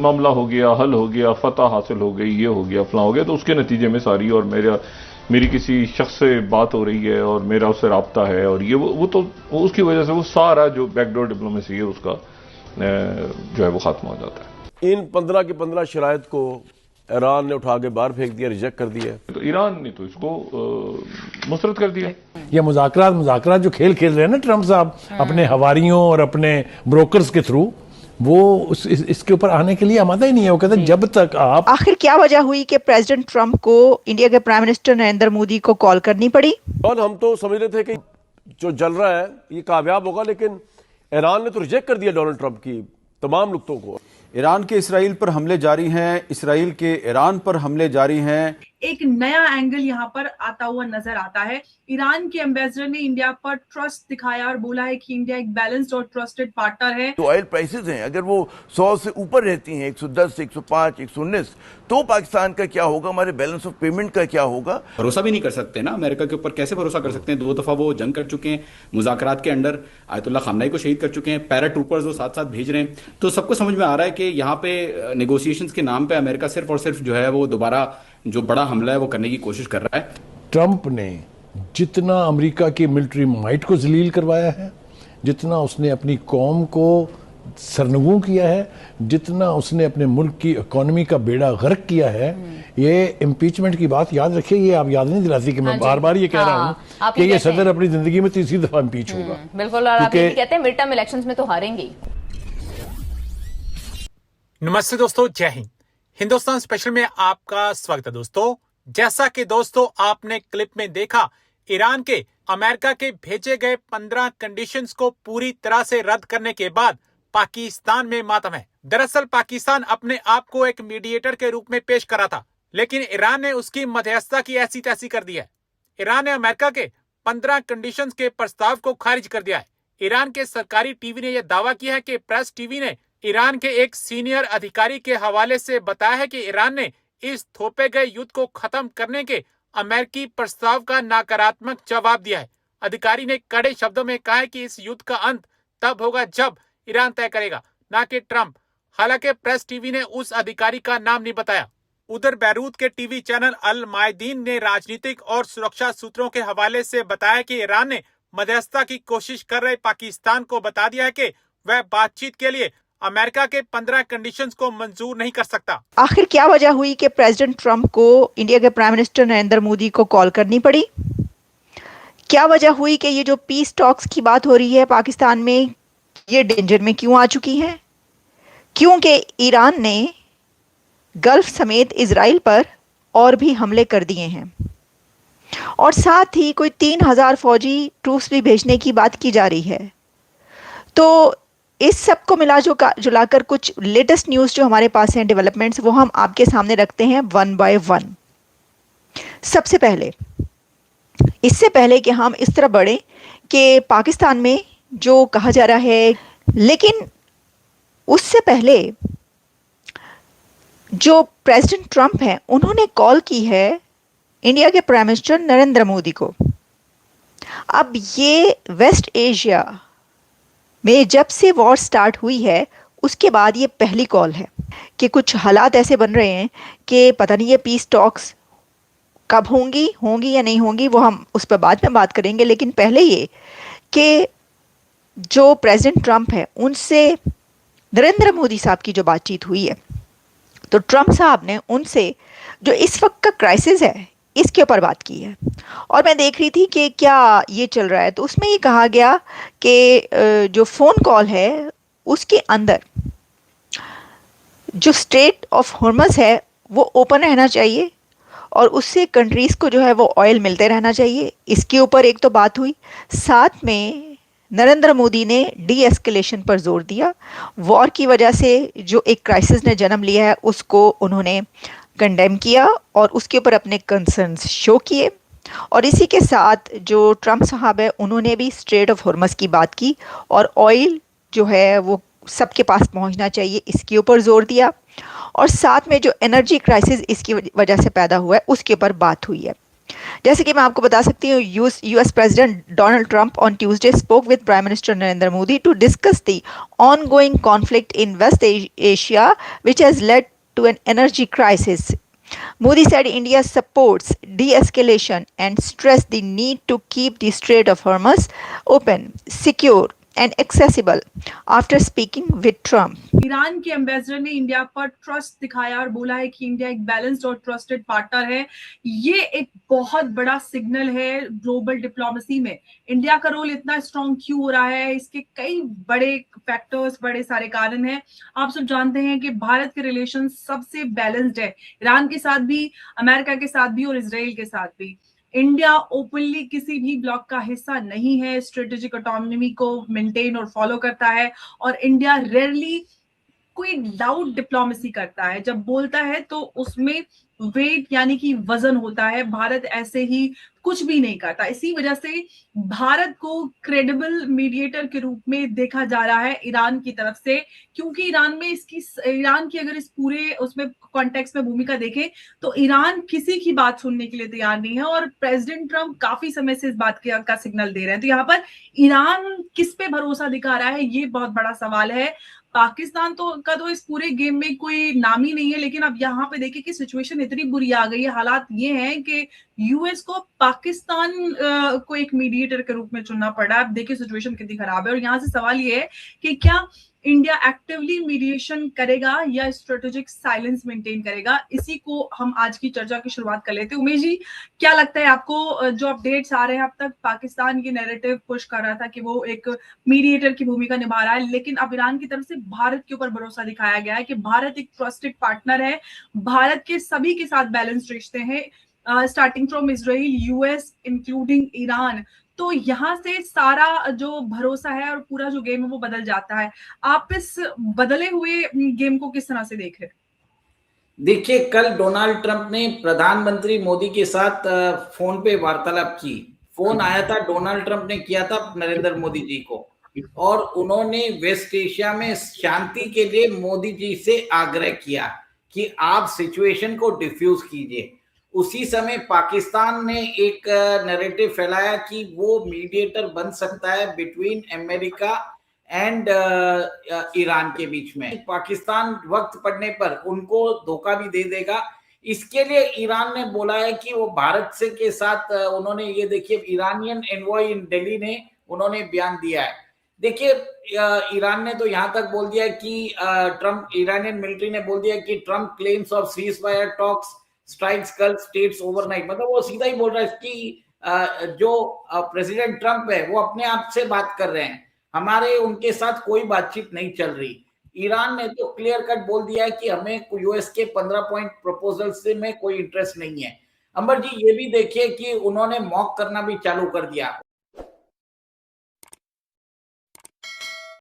मामला हो गया, हल हो गया, फतह हासिल हो गई, ये हो गया, फलां हो गया, तो उसके नतीजे में सारी, और मेरी किसी शख्स से बात हो रही है और मेरा उससे राब्ता है, और ये वो तो उसकी वजह से वो सारा जो बैकडोर डिप्लोमेसी है उसका जो है वो खात्मा हो जाता है। इन 15 की 15 शराइत को ईरान ने उठा के बाहर फेंक दिया, रिजेक्ट कर दिया। तो ईरान ने तो इसको मुस्तरद कर दिया। ये मुज़ाकरात जो खेल खेल रहे हैं ना ट्रंप साहब अपने हवारियों और अपने ब्रोकर्स के थ्रू, वो इसके ऊपर आने के लिए आमादा ही नहीं है। वो कहते हैं जब तक आप। आखिर क्या वजह हुई कि प्रेसिडेंट ट्रंप को इंडिया के प्राइम मिनिस्टर नरेंद्र मोदी को कॉल करनी पड़ी? और हम तो समझ रहे थे कि जो जल रहा है ये कामयाब होगा, लेकिन ईरान ने तो रिजेक्ट कर दिया डोनाल्ड ट्रंप की तमाम नुक्तों को। ईरान के इसराइल पर हमले जारी हैं, इसराइल के ईरान पर हमले जारी हैं। एक नया एंगल यहाँ पर आता हुआ नजर आता है। ईरान के एम्बेसडर ने इंडिया पर ट्रस्ट दिखाया और बोला है कि इंडिया एक बैलेंस्ड और ट्रस्टेड पार्टनर है। तो ऑयल प्राइसेस हैं, अगर वो 100 से ऊपर रहती हैं, 110, 105, 119, तो पाकिस्तान का क्या होगा, हमारे बैलेंस ऑफ पेमेंट का क्या होगा? भरोसा भी नहीं कर सकते ना अमेरिका के ऊपर। कैसे भरोसा कर सकते हैं? 2 दफा वो जंग कर चुके हैं, मुज़ाकरात के अंडर आयतुल्ला खामनाई को शहीद कर चुके हैं, पैरा ट्रूपर्स वो साथ साथ भेज रहे हैं। तो सबको समझ में आ रहा है कि यहाँ पे नेगोशिएशंस के नाम पे अमेरिका सिर्फ और सिर्फ जो है वो दोबारा जो बड़ा हमला है वो करने की कोशिश कर रहा है। ट्रंप ने जितना अमेरिका की मिलिट्री माइट को जलील करवाया है, जितना उसने अपनी कौम को सरनगू किया है, जितना उसने अपने मुल्क की इकोनॉमी का बेड़ा गर्क किया है, ये इम्पीचमेंट की बात याद रखिए। ये आप याद नहीं दिलाती कि मैं बार बार ये कह रहा हूँ कि ये सदर अपनी जिंदगी में तीसरी दफा इम्पीच होगा। बिल्कुल, और आप ये कहते हैं मिड टर्म इलेक्शंस में तो हारेंगे। नमस्ते दोस्तों, जय हिंद। हिंदुस्तान स्पेशल में आपका स्वागत है दोस्तों। जैसा कि दोस्तों आपने क्लिप में देखा, ईरान के अमेरिका के भेजे गए 15 कंडीशंस को पूरी तरह से रद्द करने के बाद पाकिस्तान में मातम है। दरअसल पाकिस्तान अपने आप को एक मीडिएटर के रूप में पेश करा था, लेकिन ईरान ने उसकी मध्यस्थता की ऐसी तैसी कर दी है। ईरान ने अमेरिका के 15 कंडीशंस के प्रस्ताव को खारिज कर दिया है। ईरान के सरकारी टीवी ने यह दावा किया है कि प्रेस टीवी ने ईरान के एक सीनियर अधिकारी के हवाले से बताया है कि ईरान ने इस थोपे गए युद्ध को खत्म करने के अमेरिकी प्रस्ताव का नकारात्मक जवाब दिया है। अधिकारी ने कड़े शब्दों में कहा है कि इस युद्ध का अंत तब होगा जब ईरान तय करेगा, ना कि ट्रंप। हालांकि प्रेस टीवी ने उस अधिकारी का नाम नहीं बताया। उधर बैरूत के टीवी चैनल अल मायदीन ने राजनीतिक और सुरक्षा सूत्रों के हवाले से बताया कि ईरान ने मध्यस्थता की कोशिश कर रहे पाकिस्तान को बता दिया है कि वह बातचीत के लिए अमेरिका के 15 कंडीशंस को मंजूर नहीं कर सकता। आखिर क्या वजह हुई कि प्रेसिडेंट ट्रंप को इंडिया के प्राइम मिनिस्टर नरेंद्र मोदी को कॉल करनी पड़ी? क्या वजह हुई कि ये जो पीस टॉक्स की बात हो रही है पाकिस्तान में, ये डेंजर में क्यों आ चुकी है? क्योंकि ईरान ने गल्फ समेत इजराइल पर और भी हमले कर दिए हैं, और साथ ही कोई 3000 फौजी ट्रूप्स भी भेजने की बात की जा रही है। तो इस सब को मिला जुलाकर कुछ लेटेस्ट न्यूज़ जो हमारे पास हैं, डेवलपमेंट्स, वो हम आपके सामने रखते हैं वन बाय वन। सबसे पहले, इससे पहले कि हम इस तरह बढ़े कि पाकिस्तान में जो कहा जा रहा है, लेकिन उससे पहले जो प्रेसिडेंट ट्रंप हैं, उन्होंने कॉल की है इंडिया के प्राइम मिनिस्टर नरेंद्र मोदी को। अब ये वेस्ट एशिया में जब से वॉर स्टार्ट हुई है उसके बाद ये पहली कॉल है कि कुछ हालात ऐसे बन रहे हैं कि पता नहीं ये पीस टॉक्स कब होंगी या नहीं होंगी, वो हम उस पर बाद में बात करेंगे। लेकिन पहले ये कि जो प्रेसिडेंट ट्रंप है उनसे नरेंद्र मोदी साहब की जो बातचीत हुई है, तो ट्रंप साहब ने उनसे जो इस वक्त का क्राइसिस है इसके ऊपर बात की है। और मैं देख रही थी कि क्या ये चल रहा है, तो उसमें ये कहा गया कि जो फ़ोन कॉल है उसके अंदर जो स्ट्रेट ऑफ हॉर्मज़ है वो ओपन रहना चाहिए और उससे कंट्रीज़ को जो है वो ऑयल मिलते रहना चाहिए। इसके ऊपर एक तो बात हुई। साथ में नरेंद्र मोदी ने डी एस्केलेशन पर जोर दिया। वॉर की वजह से जो एक क्राइसिस ने जन्म लिया है उसको उन्होंने कंडेम किया और उसके ऊपर अपने कंसर्न्स शो किए। और इसी के साथ जो ट्रंप साहब है उन्होंने भी स्ट्रेट ऑफ हॉर्मज़ की बात की और ऑयल जो है वो सबके पास पहुंचना चाहिए, इसके ऊपर जोर दिया। और साथ में जो एनर्जी क्राइसिस इसकी वजह से पैदा हुआ है उसके ऊपर बात हुई है। जैसे कि मैं आपको बता सकती हूँ, US president Donald Trump on Tuesday spoke with prime minister Narendra Modi to discuss the ongoing conflict in West Asia, which has led to an energy crisis. Modi said India supports de-escalation and stressed the need to keep the Strait of Hormuz open, secure, and accessible after speaking with Trump. Iran के ambassador ने India पर trust दिखाया और बोला है कि India एक balanced और ट्रस्टेड पार्टनर है। ये एक बहुत बड़ा सिग्नल है ग्लोबल डिप्लोमेसी में। इंडिया का रोल इतना स्ट्रांग क्यों हो रहा है, इसके कई बड़े फैक्टर्स, बड़े सारे कारण हैं। आप सब जानते हैं कि भारत के रिलेशन सबसे बैलेंस्ड है, ईरान के साथ भी, अमेरिका के साथ भी और इजराइल के साथ भी। इंडिया ओपनली किसी भी ब्लॉक का हिस्सा नहीं है, स्ट्रेटेजिक ऑटोनॉमी को मेंटेन और फॉलो करता है, और इंडिया रेयरली कोई लाउड डिप्लोमेसी करता है। जब बोलता है तो उसमें वेट यानी कि वजन होता है। भारत ऐसे ही कुछ भी नहीं करता। इसी वजह से भारत को क्रेडिबल मीडिएटर के रूप में देखा जा रहा है ईरान की तरफ से, क्योंकि ईरान की अगर इस पूरे उसमें कॉन्टेक्स्ट में भूमिका देखें तो ईरान किसी की बात सुनने के लिए तैयार नहीं है, और प्रेसिडेंट ट्रंप काफी समय से इस बात का सिग्नल दे रहे हैं। तो यहाँ पर ईरान किस पे भरोसा दिखा रहा है, ये बहुत बड़ा सवाल है। पाकिस्तान का तो इस पूरे गेम में कोई नाम ही नहीं है, लेकिन अब यहाँ पे देखिए कि सिचुएशन इतनी बुरी आ गई है। हालात ये हैं कि यूएस को पाकिस्तान को एक मीडिएटर के रूप में चुनना पड़ा। अब देखिए सिचुएशन कितनी खराब है, और यहाँ से सवाल ये है कि क्या इंडिया एक्टिवली मीडिएशन करेगा या स्ट्रेटेजिक साइलेंस मेंटेन करेगा। इसी को हम आज की चर्चा की शुरुआत कर लेते हैं। उमेश जी, क्या लगता है आपको, जो अपडेट्स आ रहे हैं अब तक पाकिस्तान की नैरेटिव पुश कर रहा था कि वो एक मीडिएटर की भूमिका निभा रहा है, लेकिन अब ईरान की तरफ से भारत के ऊपर भरोसा दिखाया गया है कि भारत एक ट्रस्टेड पार्टनर है, भारत के सभी के साथ बैलेंस रिश्ते हैं, starting from Israel, US, including Iran. तो यहाँ से सारा जो भरोसा है और पूरा जो गेम है वो बदल जाता है। आप इस बदले हुए गेम को किस तरह से देख रहे हैं? देखिए, कल डोनाल्ड ट्रंप ने प्रधानमंत्री मोदी के साथ फोन पे वार्तालाप की। फोन आया था, डोनाल्ड ट्रंप ने किया था नरेंद्र मोदी जी को, और उन्होंने वेस्ट एशिया में शांति के लिए मोदी जी से आग्रह किया कि आप सिचुएशन को डिफ्यूज कीजिए। उसी समय पाकिस्तान ने एक नैरेटिव फैलाया कि वो मीडिएटर बन सकता है बिटवीन अमेरिका एंड ईरान के बीच में। पाकिस्तान वक्त पड़ने पर उनको धोखा भी दे देगा। इसके लिए ईरान ने बोला है कि वो भारत से के साथ उन्होंने, ये देखिए ईरानियन एनवॉय इन दिल्ली ने उन्होंने बयान दिया है। देखिए, ईरान ने तो यहाँ तक बोल दिया कि ट्रम्प, ईरानियन मिलिट्री ने बोल दिया कि Trump claims of cease fire talks strikes कल स्टेट्स ओवरनाइट। मतलब वो सीधा ही बोल रहा है कि जो प्रेसिडेंट ट्रंप है वो अपने आप से बात कर रहे हैं, हमारे उनके साथ कोई बातचीत नहीं चल रही। ईरान ने तो क्लियर कट बोल दिया है कि हमें यूएस के 15 पॉइंट प्रपोजल से में कोई इंटरेस्ट नहीं है। अंबर जी, ये भी देखिए कि उन्होंने मॉक करना भी चालू कर दिया।